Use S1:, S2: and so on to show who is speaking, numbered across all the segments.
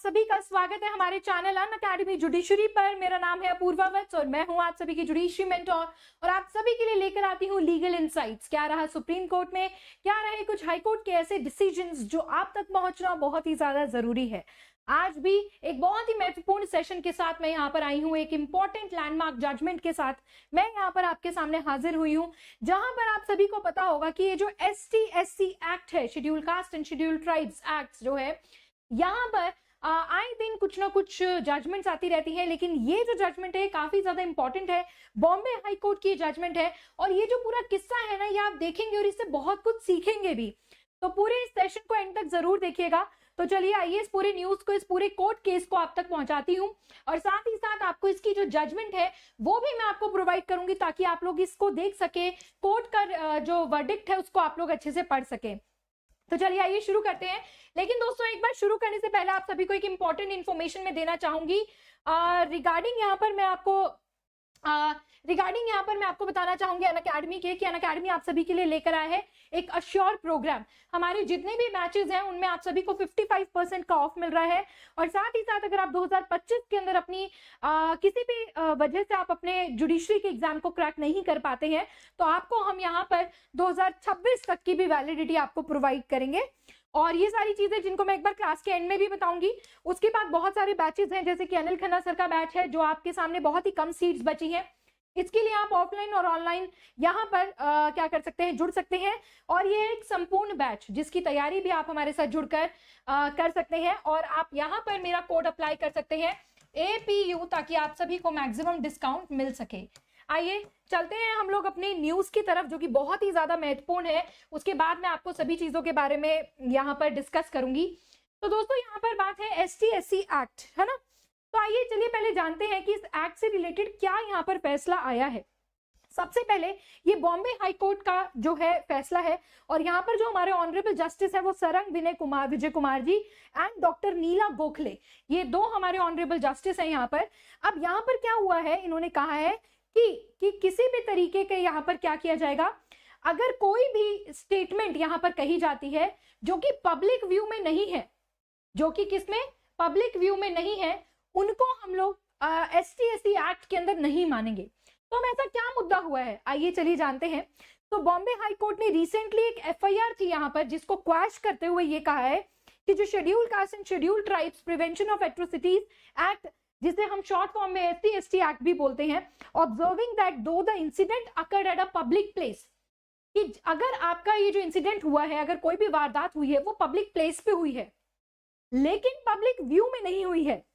S1: सभी का स्वागत है हमारे चैनल अन अकेडमी जुडिशरी पर। मेरा नाम है अपूर्वा वत्स और मैं हूं आप सभी की जुडिशरी मेंटोर और आप सभी के लिए लेकर आती हूं लीगल इनसाइट्स। क्या रहा सुप्रीम कोर्ट में, क्या रहे कुछ हाई कोर्ट के ऐसे डिसीजंस जो आप तक पहुंचना बहुत ही ज्यादा जरूरी है। आज भी एक बहुत ही महत्वपूर्ण सेशन के साथ मैं यहाँ पर आई हूँ, एक इंपॉर्टेंट लैंडमार्क जजमेंट के साथ मैं यहाँ पर आपके सामने हाजिर हुई हूँ, जहां पर आप सभी को पता होगा कि ये जो ST/SC एक्ट है, schedule caste and schedule tribes act जो है, यहाँ पर आए दिन कुछ ना कुछ जजमेंट्स आती रहती है, लेकिन ये जो जजमेंट है काफी ज्यादा इंपॉर्टेंट है। बॉम्बे हाई कोर्ट की जजमेंट है और ये जो पूरा किस्सा है ना, ये आप देखेंगे और इससे बहुत कुछ सीखेंगे भी। तो पूरे इस सेशन को एंड तक जरूर देखिएगा। तो चलिए आइए इस पूरे न्यूज को, इस पूरे कोर्ट केस को आप तक पहुंचाती हूँ और साथ ही साथ आपको इसकी जो जजमेंट है वो भी मैं आपको प्रोवाइड करूंगी, ताकि आप लोग इसको देख सके, कोर्ट का जो वर्डिक्ट है उसको आप लोग अच्छे से पढ़ सके। तो चलिए आइए शुरू करते हैं। लेकिन दोस्तों, एक बार शुरू करने से पहले आप सभी को एक इंपॉर्टेंट इन्फॉर्मेशन मैं देना चाहूंगी रिगार्डिंग यहाँ पर मैं आपको बताना चाहूंगी अनअकैडमी के, कि अनअकैडमी आप सभी के लिए लेकर आया है एक अश्योर प्रोग्राम। हमारे जितने भी बैचेस हैं उनमें आप सभी को 55% का ऑफ मिल रहा है और साथ ही साथ अगर आप 2025 के अंदर अपनी किसी भी वजह से आप अपने जुडिशरी के एग्जाम को क्रैक नहीं कर पाते हैं तो आपको हम यहाँ पर 2026 तक की भी वैलिडिटी आपको प्रोवाइड करेंगे। और ये सारी चीजें जिनको मैं एक बार क्लास के एंड में भी बताऊंगी। उसके बाद बहुत सारे बैचेस हैं, जैसे कि अनिल खन्ना सर का बैच है जो आपके सामने बहुत ही कम सीट्स बची हैं। इसके लिए आप ऑफलाइन और ऑनलाइन यहाँ पर क्या कर सकते हैं, जुड़ सकते हैं। और ये एक संपूर्ण बैच जिसकी तैयारी भी आप हमारे साथ जुड़कर कर सकते हैं और आप यहाँ पर मेरा कोड अप्लाई कर सकते हैं APU, ताकि आप सभी को मैक्सिमम डिस्काउंट मिल सके। आइए चलते हैं हम लोग अपनी न्यूज की तरफ, जो कि बहुत ही ज्यादा महत्वपूर्ण है। उसके बाद मैं आपको सभी चीजों के बारे में यहाँ पर डिस्कस करूंगी। तो दोस्तों, यहाँ पर बात है ST/SC एक्ट, है ना। तो आइए चलिए पहले जानते हैं कि इस एक्ट से रिलेटेड क्या यहाँ पर फैसला आया है। सबसे पहले ये बॉम्बे हाई कोर्ट का जो है फैसला है और यहाँ पर जो हमारे ऑनरेबल जस्टिस है वो सरंग विजय कुमार जी एंड डॉक्टर नीला गोखले, ये दो हमारे ऑनरेबल जस्टिस हैं यहाँ पर। अब यहाँ पर क्या हुआ है, इन्होंने कहा है कि किसी भी तरीके के यहाँ पर क्या किया जाएगा, अगर कोई भी स्टेटमेंट यहाँ पर कही जाती है जो कि पब्लिक व्यू में नहीं है, जो कि किसमें पब्लिक व्यू में नहीं है, उनको हम लोग ST/SC एक्ट के अंदर नहीं मानेंगे। तो अब ऐसा क्या मुद्दा हुआ है, आइए चलिए जानते हैं। तो बॉम्बे हाई कोर्ट ने रिसेंटली एक FIR थी यहाँ पर, जिसको क्वैश करते हुए ये कहा है कि जो schedule caste and schedule tribes prevention of atrocities act, जिसे हम शॉर्ट फॉर्म में ST/SC एक्ट भी बोलते हैं, ऑब्जर्विंग दैट दो the incident occurred at a public place, कि अगर आपका ये जो इंसिडेंट हुआ है, अगर कोई भी वारदात हुई है वो पब्लिक प्लेस पे हुई है लेकिन पब्लिक व्यू में नहीं हुई है,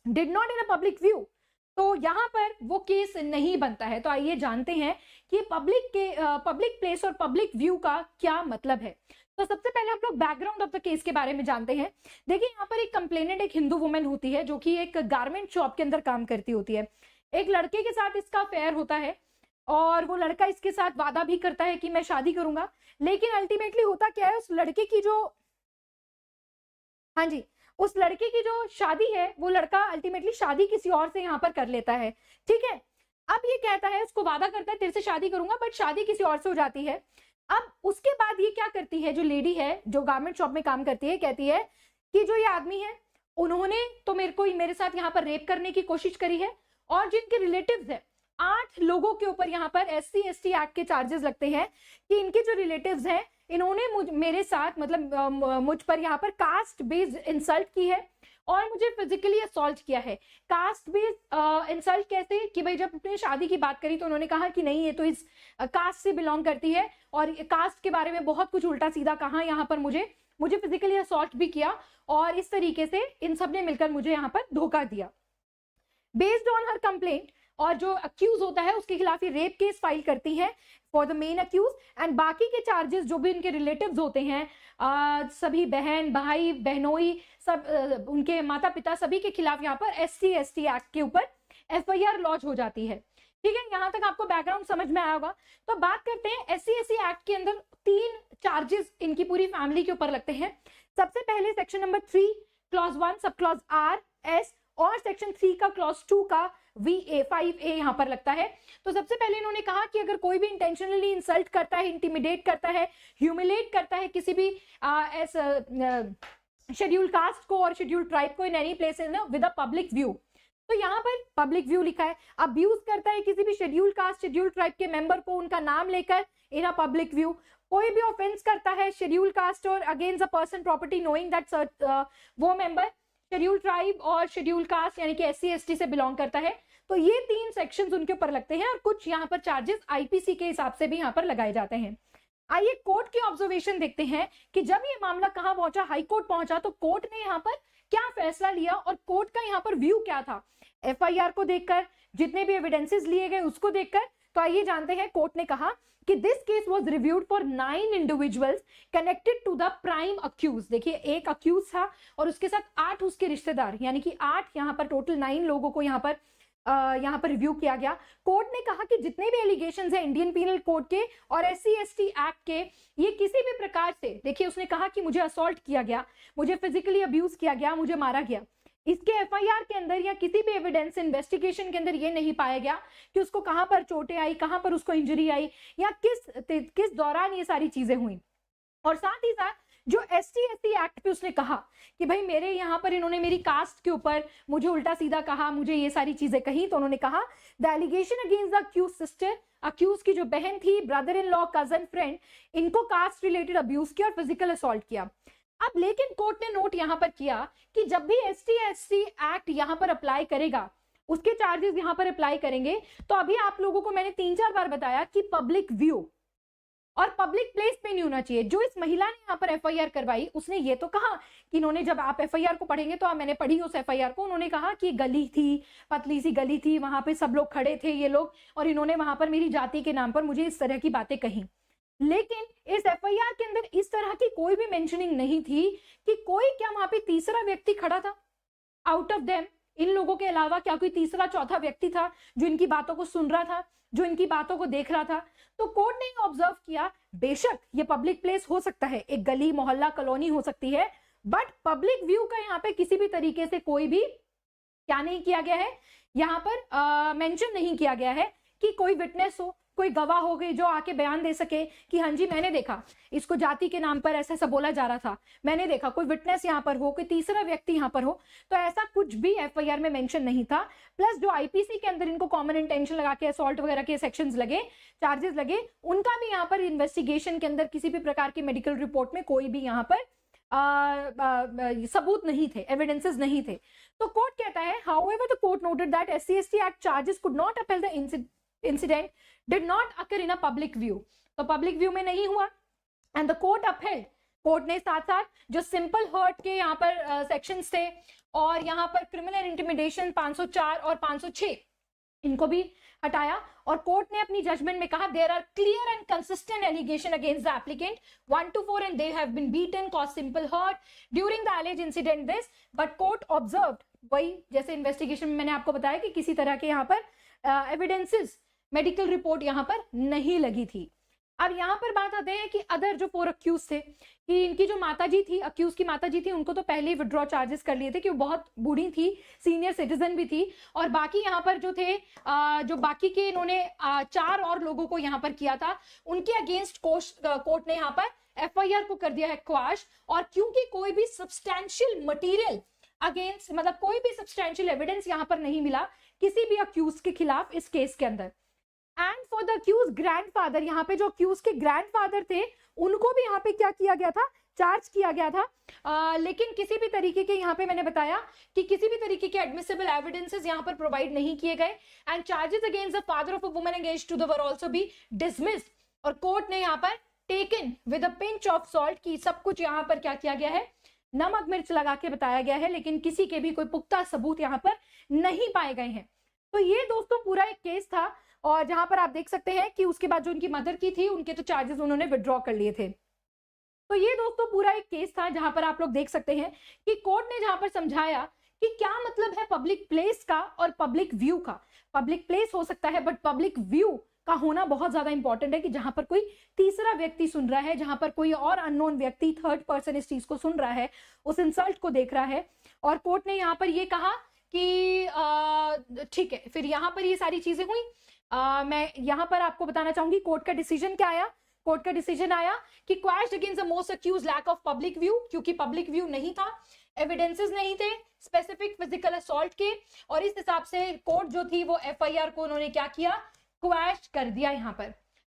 S1: did not in a public view, तो यहाँ पर वो केस नहीं बनता है। तो आइए जानते हैं कि पब्लिक प्लेस और पब्लिक व्यू का क्या मतलब है। तो सबसे पहले हम लोग बैकग्राउंड ऑफ द केस के बारे में जानते हैं। देखिए, यहाँ पर एक कंप्लेनेंट एक हिंदू वुमेन होती है जो कि एक गारमेंट शॉप के अंदर काम करती होती है। एक लड़के के साथ इसका अफेयर होता है और वो लड़का इसके साथ वादा भी करता है कि मैं शादी करूंगा, लेकिन अल्टीमेटली होता क्या है, उस लड़के की जो शादी है, वो लड़का अल्टीमेटली शादी किसी और से यहाँ पर कर लेता है। ठीक है, अब ये कहता है, उसको वादा करता है तेरे से शादी करूंगा, बट शादी किसी और से हो जाती है। अब उसके बाद ये क्या करती है, जो लेडी है जो गारमेंट शॉप में काम करती है, कहती है कि जो ये आदमी है उन्होंने तो मेरे साथ यहाँ पर रेप करने की कोशिश करी है और जिनके रिलेटिव्स है 8 लोगों के ऊपर यहाँ पर SC/ST एक्ट के चार्जेस लगते हैं कि इनके जो रिलेटिव्स हैं इन्होंने मेरे साथ मतलब मुझ पर यहाँ पर कास्ट बेस्ड इंसल्ट की है और मुझे फिजिकली असॉल्ट किया है। कास्ट बेस्ड इंसल्ट कैसे, कि भाई जब अपने शादी की बात करी तो उन्होंने कहा कि नहीं, ये तो इस कास्ट से बिलोंग करती है और कास्ट के बारे में बहुत कुछ उल्टा सीधा कहा, यहाँ पर मुझे फिजिकली असॉल्ट भी किया और इस तरीके से इन सब ने मिलकर मुझे यहाँ पर धोखा दिया। बेस्ड ऑन हर कंप्लेंट, और जो अक्यूज होता है उसके खिलाफ ये रेप केस फाइल करती है for the main accused and बाकी के चार्जेस जो भी उनके रिलेटिव्स होते हैं, सभी बहन भाई बहनोई सब उनके माता पिता सभी के खिलाफ यहाँ पर SC/ST एक्ट के ऊपर FIR लॉन्च हो जाती है। ठीक है, यहाँ तक आपको बैकग्राउंड समझ में आया होगा। तो बात करते हैं SC/SC एक्ट के अंदर 3 चार्जेस इनकी पूरी फैमिली के ऊपर लगते हैं। सबसे पहले section number 3 clause 1 sub clause R, S और सेक्शन 3 का क्लॉज 2 का VA 5A यहाँ पर लगता है। तो सबसे पहले इन्होंने कहा कि अगर कोई भी इंटेंशनली इंसल्ट करता है, इंटिमिडेट करता है, ह्यूमिलेट करता है किसी भी शेड्यूल कास्ट को और शेड्यूल ट्राइब को in any place with a public view. तो यहाँ पर पब्लिक व्यू लिखा है, अब्यूज करता है किसी भी शेड्यूल कास्ट शेड्यूल ट्राइब के मेंबर को उनका नाम लेकर इन अ पब्लिक व्यू। कोई भी ऑफेंस करता है शेड्यूल कास्ट और against a person property knowing that वो मेंबर शेड्यूल ट्राइब और शेड्यूल कास्ट यानी कि SC ST से बिलोंग करता है। तो ये 3 सेक्शंस उनके ऊपर लगते हैं और कुछ यहाँ पर चार्जेस IPC के हिसाब से भी यहाँ पर लगाए जाते हैं। आइए कोर्ट की ऑब्जर्वेशन देखते हैं कि जब ये मामला कहां पहुंचा, हाई कोर्ट पहुंचा, तो कोर्ट ने यहाँ पर क्या फैसला लिया और कोर्ट का यहाँ पर व्यू क्या था FIR को देखकर, जितने भी एविडेंसेस लिए गए उसको देखकर। तो आइए जानते हैं, कोर्ट ने कहा कि this case was reviewed for 9 individuals connected to the prime accused. देखिए एक अक्यूज था और उसके साथ 8 उसके रिश्तेदार, यानी कि 8 यहाँ पर टोटल 9 लोगों को यहाँ पर रिव्यू किया गया। कोर्ट ने कहा कि जितने भी एलिगेशंस हैं इंडियन पीनल कोड के और SC ST एक्ट के, ये किसी भी प्रकार से, देखिए उसने कहा कि मुझे असॉल्ट किया गया, मुझे फिजिकली अब्यूज किया गया, मुझे मारा गया, इसके FIR के अंदर या किसी भी एविडेंस इन्वेस्टिगेशन के अंदर ये नहीं पाया गया कि उसको कहां पर चोटें आई, कहां पर उसको इंजरी आई या किस दौरान ये सारी चीजें हुई। और साथ ही साथ जो SC ST एक्ट पे उसने कहा कि भाई मेरे यहाँ पर इन्होंने मेरी कास्ट के ऊपर मुझे उल्टा सीधा कहा, मुझे ये सारी चीजें कही। तो उन्होंने कहा the allegation against the accused sister, accused की जो बहन थी, brother in law, cousin, friend, इनको कास्ट रिलेटेड अब्यूज किया और फिजिकल असॉल्ट किया। अब लेकिन कोर्ट ने नोट यहाँ पर किया कि जब भी SC ST एक्ट यहाँ पर अप्लाई करेगा, उसके चार्जेस यहाँ पर अप्लाई करेंगे। तो अभी आप लोगों को मैंने 3-4 बार बताया कि पब्लिक व्यू और पब्लिक प्लेस पे नहीं होना चाहिए। जो इस महिला ने यहाँ पर FIR करवाई, उसने ये तो कहा कि इन्होंने, जब आप FIR को पढ़ेंगे तो मैंने पढ़ी उस FIR को, उन्होंने कहा कि गली थी, पतली सी गली थी, वहां पे सब लोग खड़े थे ये लोग, और इन्होंने वहां पर मेरी जाति के नाम पर मुझे इस तरह की बातें कही। लेकिन इस FIR के अंदर इस तरह की कोई भी मेंशनिंग नहीं थी कि कोई क्या वहां पे तीसरा व्यक्ति खड़ा था आउट ऑफ देम, इन लोगों के अलावा क्या कोई तीसरा चौथा व्यक्ति था जो इनकी बातों को सुन रहा था, जो इनकी बातों को देख रहा था। तो कोर्ट ने ऑब्जर्व किया, बेशक ये पब्लिक प्लेस हो सकता है, एक गली, मोहल्ला, कॉलोनी हो सकती है, बट पब्लिक व्यू का यहाँ पे किसी भी तरीके से कोई भी क्या नहीं किया गया है, यहाँ पर मेंशन नहीं किया गया है कि कोई विटनेस हो, कोई गवाह हो गई जो आके बयान दे सके कि हाँ जी मैंने देखा, इसको जाति के नाम पर ऐसा ऐसा बोला जा रहा था, मैंने देखा, कोई विटनेस यहाँ पर हो, कोई तीसरा व्यक्ति यहाँ पर हो। तो ऐसा कुछ भी FIR में मेंशन नहीं था। प्लस जो IPC के अंदर इनको कॉमन इंटेंशन लगा के असॉल्ट वगैरह के सेक्शंस लगे, चार्जेस लगे, उनका भी यहाँ पर इन्वेस्टिगेशन के अंदर किसी भी प्रकार की मेडिकल रिपोर्ट में कोई भी यहाँ पर सबूत नहीं थे, एविडेंसेस नहीं थे। तो कोर्ट कहता है, however the court noted that SC ST Act charges could not upheld the incident did not occur in a public view। तो पब्लिक व्यू में नहीं हुआ and the court upheld, court ने साथ साथ जो सिंपल हर्ट के यहाँ पर सेक्शंस थे और यहाँ पर क्रिमिनल इंटिमिडेशन 504 और 506 इनको भी हटाया। और कोर्ट ने अपनी जजमेंट में कहा there are clear and consistent allegation against the applicant 1 to 4 and they have been beaten, cause simple hurt during the alleged incident this, but court observed, वही जैसे इन्वेस्टिगेशन में मैंने आपको बताया कि किसी तरह के यहाँ पर एविडेंसेस, मेडिकल रिपोर्ट यहाँ पर नहीं लगी थी। अब यहाँ पर बात आते हैं कि अदर जो 4 अक्यूज थे, कि इनकी जो माताजी थी, अक्यूज की माताजी थी, उनको तो पहले ही विड्रॉ चार्जेस कर लिए थे कि वो बहुत बूढ़ी थी, सीनियर सिटीजन भी थी। और बाकी यहाँ पर जो थे, जो बाकी के इन्होंने 4 और लोगों को यहाँ पर किया था, उनके अगेंस्ट कोर्ट ने यहाँ पर FIR को कर दिया है क्वाश। और क्योंकि कोई भी सब्सटैंशियल मटीरियल अगेंस्ट, मतलब कोई भी सब्सटैंशियल एविडेंस यहाँ पर नहीं मिला किसी भी अक्यूज के खिलाफ इस केस के अंदर। And for the accused grandfather, यहाँ पे जो अक्यूज के ग्रैंडफादर थे उनको भी यहाँ पे क्या किया गया था, चार्ज किया गया था। लेकिन किसी भी तरीके के, यहाँ पे मैंने बताया कि किसी भी तरीके के एडमिसिबल एविडेंसेस यहाँ पर प्रोवाइड नहीं किए गए and charges against the father of a woman engaged to the वर आल्सो बी डिसमिस्ड। और कोर्ट ने यहाँ पर taken with a pinch of salt की सब कुछ यहाँ पर क्या किया गया है, नमक मिर्च लगा के बताया गया है, लेकिन किसी के भी कोई पुख्ता सबूत यहाँ पर नहीं पाए गए हैं। तो ये दोस्तों पूरा एक केस था और जहां पर आप देख सकते हैं कि उसके बाद जो उनकी मदर की थी, उनके तो चार्जेस उन्होंने विड्रॉ कर लिए थे। तो ये दोस्तों पूरा एक केस था जहां पर आप लोग देख सकते हैं कि कोर्ट ने जहां पर समझाया कि क्या मतलब है पब्लिक प्लेस का और पब्लिक व्यू का। पब्लिक प्लेस हो सकता है बट पब्लिक व्यू का होना बहुत ज्यादा इंपॉर्टेंट है कि जहां पर कोई तीसरा व्यक्ति सुन रहा है, जहां पर कोई और अननोन व्यक्ति, थर्ड पर्सन इस चीज को सुन रहा है, उस इंसल्ट को देख रहा है। और कोर्ट ने यहाँ पर ये कहा कि ठीक है, फिर यहाँ पर ये सारी चीजें हुई। मैं यहाँ पर आपको बताना चाहूंगी कोर्ट का डिसीजन क्या आया। कोर्ट का डिसीजन आया कि quashed against the most accused lack of public view, क्योंकि पब्लिक व्यू नहीं था, एविडेंसेस नहीं थे स्पेसिफिक फिजिकल असॉल्ट के, और इस हिसाब से कोर्ट जो थी वो एफआईआर को उन्होंने क्या किया, क्वैश कर दिया यहाँ पर।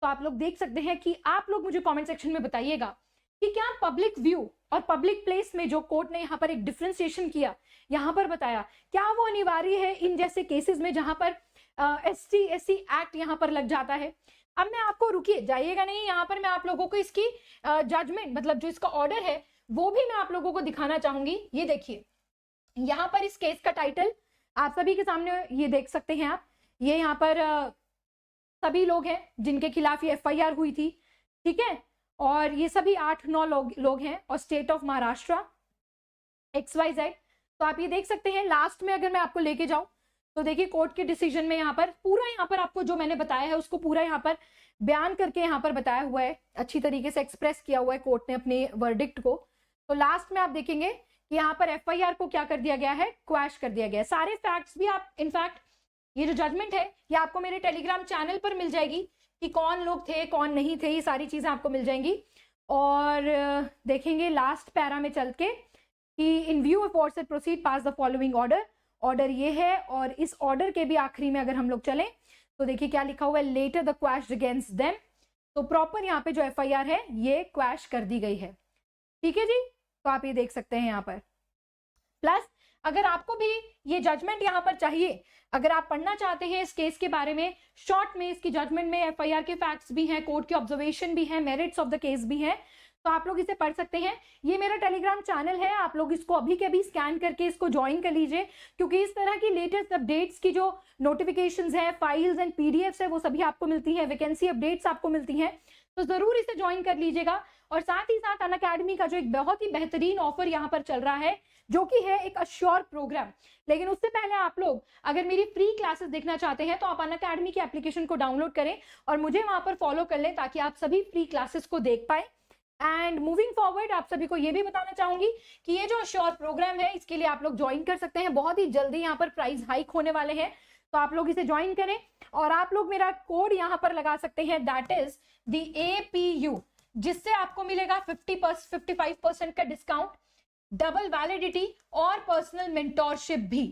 S1: तो आप लोग देख सकते हैं कि आप लोग मुझे कमेंट सेक्शन में बताइएगा कि क्या पब्लिक व्यू और पब्लिक प्लेस में जो कोर्ट ने यहाँ पर एक डिफरेंशिएशन किया, यहाँ पर बताया, क्या वो अनिवार्य है इन जैसे केसेस में जहां पर SC SC एक्ट यहाँ पर लग जाता है। अब मैं आपको, रुकिए जाइएगा नहीं, यहाँ पर मैं आप लोगों को इसकी जजमेंट मतलब जो इसका ऑर्डर है वो भी मैं आप लोगों को दिखाना चाहूंगी। ये देखिए यहाँ पर इस केस का टाइटल आप सभी के सामने ये देख सकते हैं आप, ये यहाँ पर सभी लोग हैं जिनके खिलाफ ये FIR हुई थी, ठीक है, और ये सभी 8-9 लोग हैं और स्टेट ऑफ महाराष्ट्र XYZ। तो आप ये देख सकते हैं लास्ट में अगर मैं आपको लेके जाऊं तो देखिए कोर्ट के डिसीजन में यहाँ पर पूरा, यहाँ पर आपको जो मैंने बताया है उसको पूरा यहाँ पर बयान करके यहाँ पर बताया हुआ है, अच्छी तरीके से एक्सप्रेस किया हुआ है कोर्ट ने अपने वर्डिक्ट को। तो लास्ट में आप देखेंगे कि यहाँ पर FIR को क्या कर दिया गया है, क्वैश कर दिया गया है। सारे फैक्ट्स भी आप, इनफैक्ट ये जो जजमेंट है ये आपको मेरे टेलीग्राम चैनल पर मिल जाएगी कि कौन लोग थे कौन नहीं थे, ये सारी चीजें आपको मिल जाएंगी। और देखेंगे लास्ट पैरा में चल के कि इन view of order proceed pass the following order, order ये है, और इस ऑर्डर के भी आखिरी में अगर हम लोग चलें तो देखिए क्या लिखा हुआ है, लेटर द क्वैश्ड अगेंस्ट देम। तो प्रॉपर यहाँ पे जो FIR है ये क्वैश कर दी गई है, ठीक है जी। तो आप ये देख सकते हैं यहाँ पर। प्लस अगर आपको भी ये जजमेंट यहाँ पर चाहिए, अगर आप पढ़ना चाहते हैं इस केस के बारे में शॉर्ट में, इसकी जजमेंट में FIR के फैक्ट्स भी हैं, कोर्ट के ऑब्जर्वेशन भी हैं, मेरिट्स ऑफ द केस भी हैं, तो आप लोग इसे पढ़ सकते हैं। ये मेरा टेलीग्राम चैनल है, आप लोग इसको अभी के अभी स्कैन करके इसको ज्वाइन कर लीजिए, क्योंकि इस तरह की लेटेस्ट अपडेट्स की जो नोटिफिकेशंस हैं, फाइल्स एंड PDFs है वो सभी आपको मिलती हैं, वैकेंसी अपडेट्स आपको मिलती हैं, तो जरूर इसे ज्वाइन कर लीजिएगा। और साथ ही साथ अनअकैडमी का जो एक बहुत ही बेहतरीन ऑफर यहाँ पर चल रहा है जो कि है एक अश्योर प्रोग्राम। लेकिन उससे पहले आप लोग अगर मेरी फ्री क्लासेस देखना चाहते हैं तो आप अनअकैडमी की एप्लीकेशन को डाउनलोड करें और मुझे वहां पर फॉलो कर लें ताकि आप सभी फ्री क्लासेस को देख पाए। एंड मूविंग फॉरवर्ड आप सभी को ये भी बताना चाहूंगी कि ये जो अश्योर प्रोग्राम है इसके लिए आप लोग ज्वाइन कर सकते हैं, बहुत ही जल्दी यहाँ पर प्राइस हाइक होने वाले हैं, तो आप लोग इसे ज्वाइन करें। और आप लोग मेरा कोड यहाँ पर लगा सकते हैं, दैट इज द APU, जिससे आपको मिलेगा 55% का डिस्काउंट, डबल वैलिडिटी और पर्सनल मेंटोरशिप भी,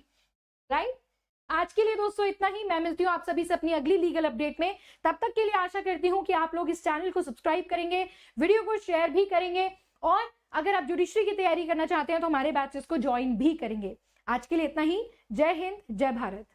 S1: राइट। आज के लिए दोस्तों इतना ही, मैं मिलती हूँ आप सभी से अपनी अगली लीगल अपडेट में। तब तक के लिए आशा करती हूँ कि आप लोग इस चैनल को सब्सक्राइब करेंगे, वीडियो को शेयर भी करेंगे, और अगर आप जुडिशरी की तैयारी करना चाहते हैं तो हमारे बैचेस को ज्वाइन भी करेंगे। आज के लिए इतना ही, जय हिंद, जय भारत।